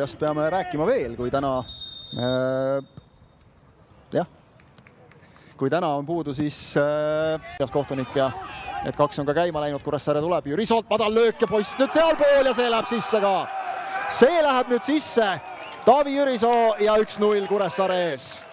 kategooriast peame rääkima veel, kui täna kui täna on puudu siis kohtunik ja need kaks on ka käima läinud. Kuressaare tuleb, Jürisoolt madal löök ja poiss nüüd sealpool ja see läheb sisse ka. See läheb nüüd sisse. Taavi Jürisoo ja 1-0 Kuressaare ees.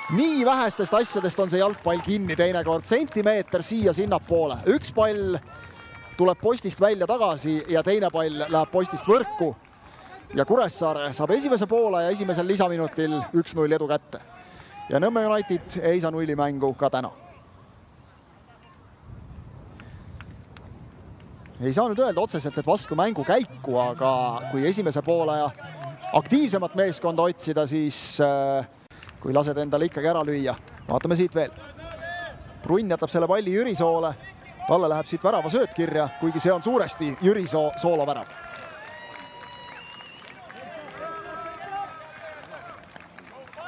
Nii vähestest asjadest on see jalgpall kinni teinekord. Sentimeeter siia sinnapoole. Üks pall tuleb postist välja tagasi ja teine pall läheb postist võrku. Ja Kuressaare saab esimese poole ja esimesel lisaminutil 1-0 edu kätte. Ja Nõmme United ei saa nullimängu ka täna. Ei saa nüüd öelda otseselt, et vastu mängu käiku, aga kui esimese poole ja aktiivsemat meeskonda otsida, siis kui lased endale ikkagi ära lüüa. Vaatame siit veel. Brunn jätab selle palli Jürisoole. Talle läheb siit värava sööt kirja, kuigi see on suuresti Jürisoo soolovärav.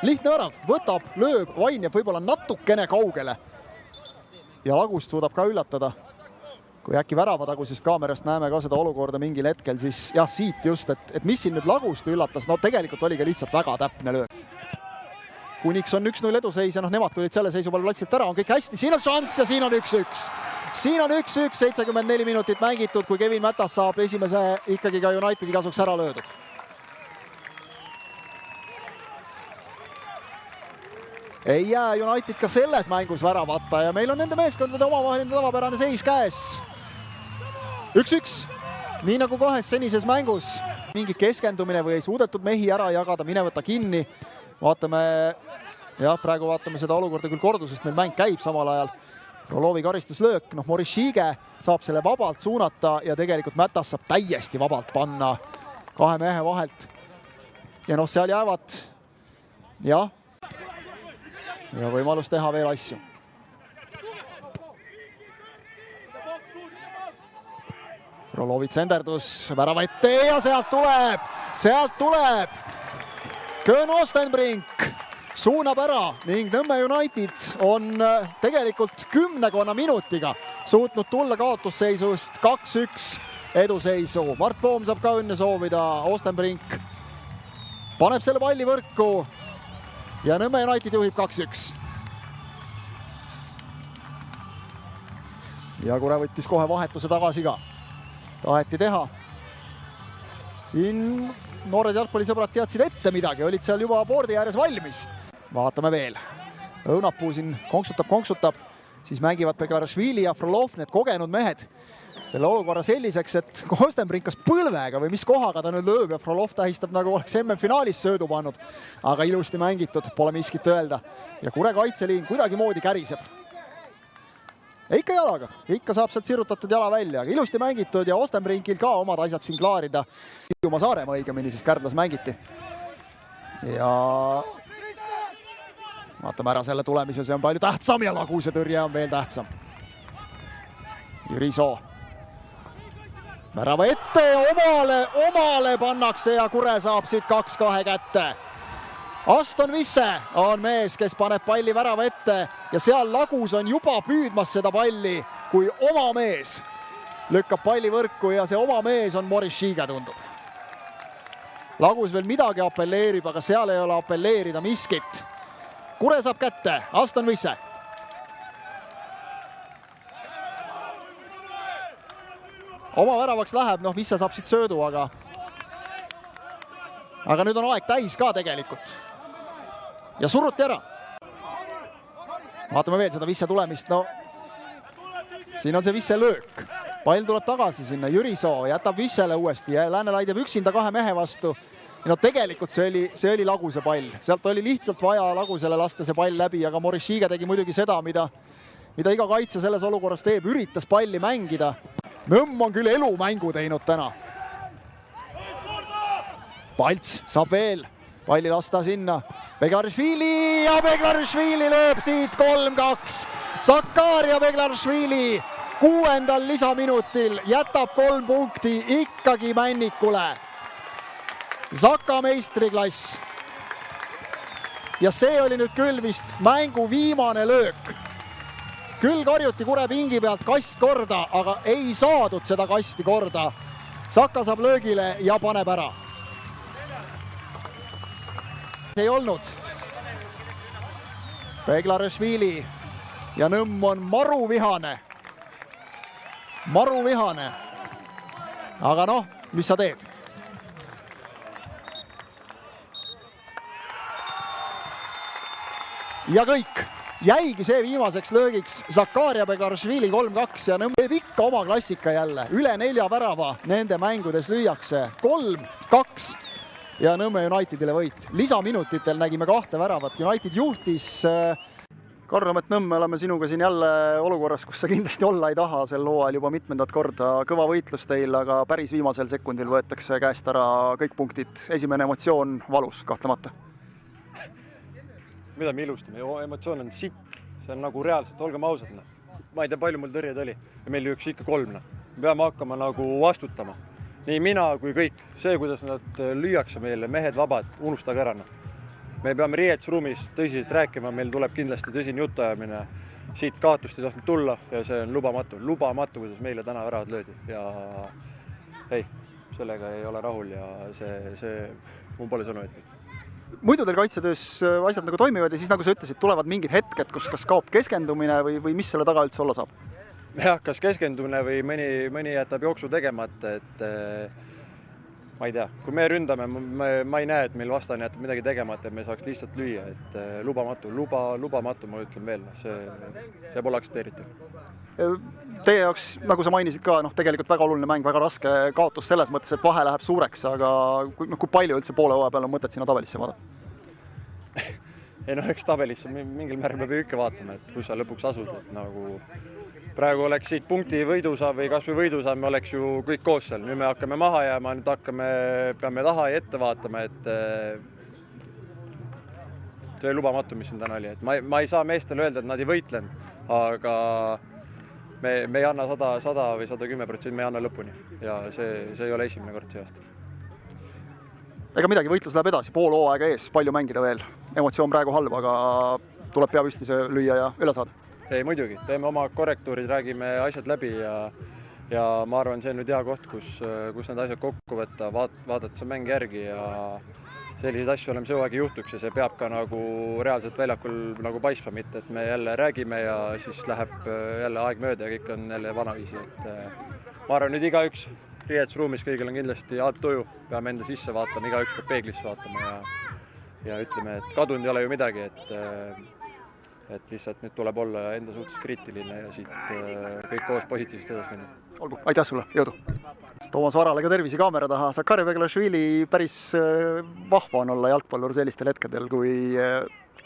Lihtne värav, võtab, lööb, Vain jääb võib-olla natukene kaugele. Ja Lagust suudab ka üllatada. Kui äkki väravatagusest kaamerast näeme ka seda olukorda mingil hetkel, siis jah, siit just, et mis siin nüüd Lagust üllatas, no tegelikult oli ka lihtsalt väga täpne löök. Kuniks on 1-0 eduseis ja nemad tulid selle seisu peal platsilt ära, on kõik hästi, siin on šanss ja siin on 1-1. Siin on 1-1, 74 minutit mängitud, kui Kevin Mätas saab esimese ikkagi ka Unitedi kasuks ära löödud. Ei jää United ka selles mängus väravata ja meil on nende meeskondade omavaheline tavapärane seis käes. 1-1, nii nagu kahes senises mängus. Mingi keskendumine või ei suudetud mehi ära jagada, mine võtta kinni. Vaatame, jah, praegu vaatame seda olukorda küll kordusest, meil mäng käib samal ajal. Frolovi karistuslöök, Morishige saab selle vabalt suunata ja tegelikult Mätas saab täiesti vabalt panna kahe mehe vahelt. Ja seal jäävad, ja võimalus teha veel asju. Frolovi tsenderdus, värava ette ja sealt tuleb. Köön Ostenbrink suunab ära ning Nõmme United on tegelikult 10 minutiga suutnud tulla kaotusseisust 2-1 eduseisu. Mart Poom saab ka õnne soovida, Ostenbrink paneb selle palli võrku ja Nõmme United juhib 2-1. Ja Kure võttis kohe vahetuse tagasi ka. Taheti teha. Siin noored jalgpallisõbrad teadsid ette midagi, olid seal juba boardi ääres valmis. Vaatame veel. Õunapuu siin konksutab, siis mängivad Beglarashvili ja Frolov, need kogenud mehed. Selle olukorra selliseks, et Ostenbrink kas põlvega või mis kohaga ta nüüd lööb ja Frolov tähistab nagu oleks MM-finaalis söödu pannud. Aga ilusti mängitud, pole miskit öelda. Ja Kure kaitseliin kuidagi moodi käriseb. Ikka jalaga, ikka saab sealt sirutatud jala välja, aga ilusti mängitud ja Ostenbrinkil ka omad asjad siin klaarida. Hiiumaa Saaremaa õigemini, siis Kärdlas mängiti. Ja vaatame ära selle tulemise, see on palju tähtsam ja Laguse tõrje on veel tähtsam. Jürisoo. Värava ette ja omale pannakse ja Kure saab siit 2-2 kätte. Aston Visse on mees, kes paneb palli värava ette ja seal Lagus on juba püüdmas seda palli, kui oma mees lükkab palli võrku ja see oma mees on Morishige tundub. Lagus veel midagi apelleerib, aga seal ei ole apelleerida miskit. Kure saab kätte, Aston Visse. Oma väravaks läheb, Visse saab siit söödu, aga nüüd on aeg täis ka tegelikult. Ja suruti ära. Vaatame veel seda Visse tulemist. Siin on see Visse löök. Pall tuleb tagasi sinna. Jürisoo jätab Vissele uuesti ja Läänelaid jääb üksinda kahe mehe vastu. Ja tegelikult see oli Laguse pall. Sealt oli lihtsalt vaja Lagusele lasta see pall läbi, aga Morishige tegi muidugi seda, mida iga kaitse selles olukorras teeb. Üritas palli mängida. Nõmm on küll elumängu teinud täna. Palts saab veel palli lasta sinna. Beglarashvili ja Beglarashvili lööb siit 3-2. Sakari ja Beglarashvili 6. lisaminutil jätab 3 punkti ikkagi Männikule. Saka meistriklass. Ja see oli nüüd küll vist mängu viimane löök. Küll karjuti Kure pingi pealt kast korda, aga ei saadud seda kasti korda. Saka saab löögile ja paneb ära. ei olnud. Beglarishvili ja Nõmm on maruvihane. Maruvihane. Aga noh, mis sa teed? Ja kõik. Jäigi see viimaseks löögiks. Zakaria Beglarishvili 3-2 ja Nõmm teeb ikka oma klassika jälle. Üle 4 värava nende mängudes lüüakse. 3-2 ja Nõmme Unitedile võit. Lisaminutitel nägime 2 väravat. United juhtis. Karl-Amet Nõmme, oleme sinuga siin jälle olukorras, kus sa kindlasti olla ei taha sel hooajal juba mitmendat korda. Kõva võitlus teil, aga päris viimasel sekundil võetakse käest ära kõik punktid. Esimene emotsioon valus, kahtlemata. Mida me ilustame? Emotsioon on sitt. See on nagu reaalselt, olgem ausad. Ma ei tea, palju mul tõrjed oli. Ja meil lüüks ikka 3. Me peame hakkama nagu vastutama. Nii mina kui kõik. See, kuidas nad lüüakse meile, mehed vabad, unustage ära. Me peame riietusruumis tõsiselt rääkima, meil tuleb kindlasti tõsine jutuajamine. Siit kaotust ei tahtnud tulla ja see on lubamatu. Lubamatu, kuidas meile täna väravad löödi. Ja ei, sellega ei ole rahul ja see mul pole sõnu hetkel. Muidu teil kaitsetöös asjad nagu toimivad ja siis nagu sa ütlesid, tulevad mingid hetked, kus kas kaob keskendumine või mis selle taga üldse olla saab? Jah, kas keskendumine või mõni jätab jooksu tegemata, et ma ei tea, kui me ründame, ma ei näe, et meil vastane jätab midagi tegemata, et me saaks lihtsalt lüüa, et lubamatu, ma ütlen veel, see pole aktsepteeritav. Teie jaoks, nagu sa mainisid ka, tegelikult väga oluline mäng, väga raske kaotus selles mõttes, et vahe läheb suureks, aga kui palju üldse poole hooaja peal on mõtet sinna tabelisse vaadata? Ei eks tabelisse mingil määral peab ikka vaatama, et kus sa lõpuks asud, et nagu praegu oleks siit punkti võidusaam või kas või võidusaam, me oleks ju kõik koos seal. Nüüd me hakkame maha jääma, nüüd peame taha ja ette vaatama, et see lubamatu, mis siin täna oli. Et ma ei saa meestele öelda, et nad ei võitlen, aga me ei anna 100 või 110%, me ei anna lõpuni ja see ei ole esimene kord see aasta. Ega midagi, võitlus läheb edasi, pool hooaega ees, palju mängida veel. Emotsioon praegu halb, aga tuleb pea püsti see lüüa ja üle saada. Ei, muidugi, teeme oma korrektuurid, räägime asjad läbi ja ma arvan, see on nüüd hea koht, kus need asjad kokku võtta, vaadata see mäng järgi ja selliseid asju oleme see hooaeg juhtuks ja see peab ka nagu reaalselt väljakul nagu paispa, mitte et me jälle räägime ja siis läheb jälle aeg mööda ja kõik on jälle vanaviisi. Et ma arvan, nüüd igaüks riietusruumis kõigil on kindlasti halb tuju, peame enda sisse vaatama, igaüks peab peeglisse vaatama ja ütleme, et kadunud ei ole ju midagi, et lihtsalt nüüd tuleb olla enda suhtes kriitiline ja siit kõik koos positiivselt edasi minna. Olgu, aitäh sulle, jõudu! Toomas Varale ka tervisi kaamera taha. Zakaria Beglarishvili päris vahva on olla jalgpallur sellistel hetkedel, kui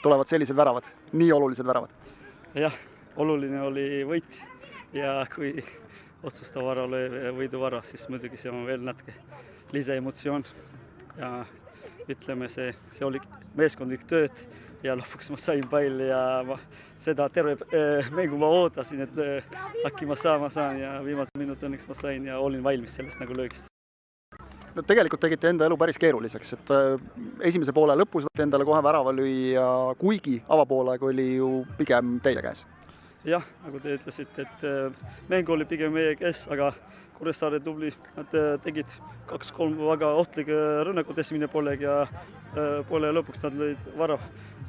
tulevad sellised väravad, nii olulised väravad. Jah, oluline oli võit ja kui otsustav vara oli võiduvara, siis muidugi see on veel natuke lisaemotsioon ja ütleme, see oli meeskondlik tööd ja lõpuks ma sain palli ja seda terve mängu ma ootasin, et äkki ma saan ja viimase minuti õnneks ma sain ja olin valmis sellest nagu löögist. No, tegelikult tegite enda elu päris keeruliseks, et esimese poole lõpus endale kohe värava lüüa, kuigi avapoolega oli ju pigem teie käes. Jah, nagu te ütlesite, et mäng oli pigem meie käes, aga Kuressaare tubli, nad tegid 2-3 väga ohtlik rünnakut esimene pooleg ja poole lõpuks nad lõid varav.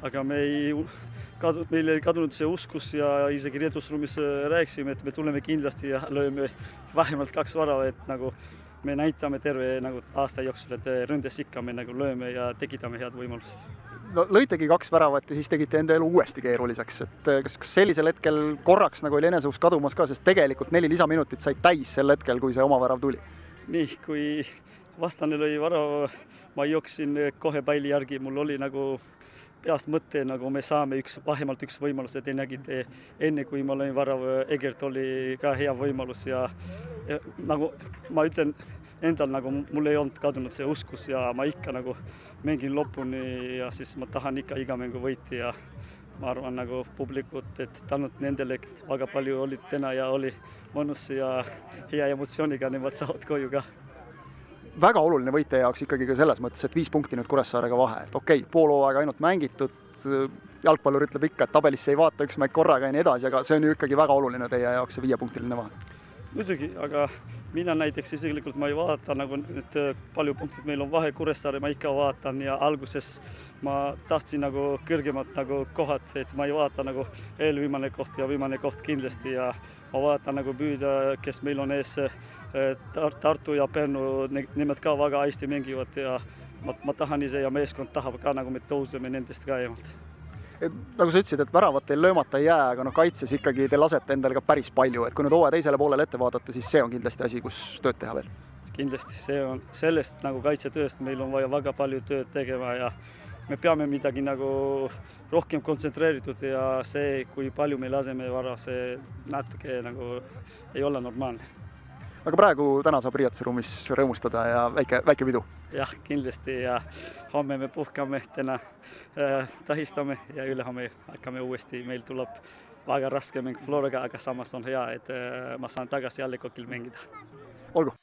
Aga meil ei kadunud see uskus ja isegi riietusruumis rääksime, et me tuleme kindlasti ja lööme vähemalt 2 varava, et nagu me näitame terve nagu aasta jooksul, et ründes ikka me nagu lööme ja tekitame head võimalused. No, lõitegi 2 väravat ja siis tegite enda elu uuesti keeruliseks. Et kas sellisel hetkel korraks nagu oli eneseusk kadumas ka, sest tegelikult 4 lisaminutit said täis sel hetkel, kui see oma värav tuli? Nii, kui vastane lõi varav, ma jooksin kohe palli järgi, mul oli nagu peast mõte, nagu me saame vähemalt üks võimalus, et te nägite enne, kui ma lõin varav, Egert oli ka hea võimalus ja nagu ma ütlen endal, nagu mul ei olnud kadunud see uskus ja ma ikka nagu mängin lõpuni ja siis ma tahan ikka iga mängu võiti ja ma arvan nagu publikut, et tänud nendele väga palju olid täna ja oli mõnus ja hea emotsiooniga, nemad saavad koju ka. Väga oluline võit teie jaoks ikkagi ka selles mõttes, et 5 punkti nüüd Kuressaarega vahe. Et okei, pool hooaega ainult mängitud, jalgpallur ütleb ikka, et tabelisse ei vaata üks mäng korraga ja nii edasi, aga see on ju ikkagi väga oluline teie jaoks see 5-punktiline vahe. muidugi, aga mina näiteks isiklikult ma ei vaata nagu nüüd palju punktid meil on vahe Kuressaare, ma ikka vaatan ja alguses ma tahtsin nagu kõrgemad nagu kohad, et ma ei vaata nagu eelviimane koht ja viimane koht kindlasti ja ma vaatan nagu püüda, kes meil on ees Tartu ja Pärnu, nemad ka väga hästi mängivad ja ma tahan ise ja meeskond tahab ka nagu me tõuseme nendest ka eemalt. Nagu sa ütlesid, et väravat teil löömata ei jää, aga kaitses ikkagi te lasete endale ka päris palju, et kui nüüd hooaja teisele poolele ette vaadata, siis see on kindlasti asi, kus tööd teha veel. Kindlasti see on sellest nagu kaitsetööst meil on vaja väga palju tööd tegema ja me peame midagi nagu rohkem kontsentreeritud ja see, kui palju me laseme vara, see natuke nagu ei ole normaalne. Aga praegu täna saab Riiatuse ruumis rõõmustada ja väike pidu. Jah, kindlasti ja homme me puhkame, täna tähistame ja ülehomme hakkame uuesti. Meil tuleb väga raske mäng Floraga, aga samas on hea, et ma saan tagasi jälle kokil mängida. Olgu!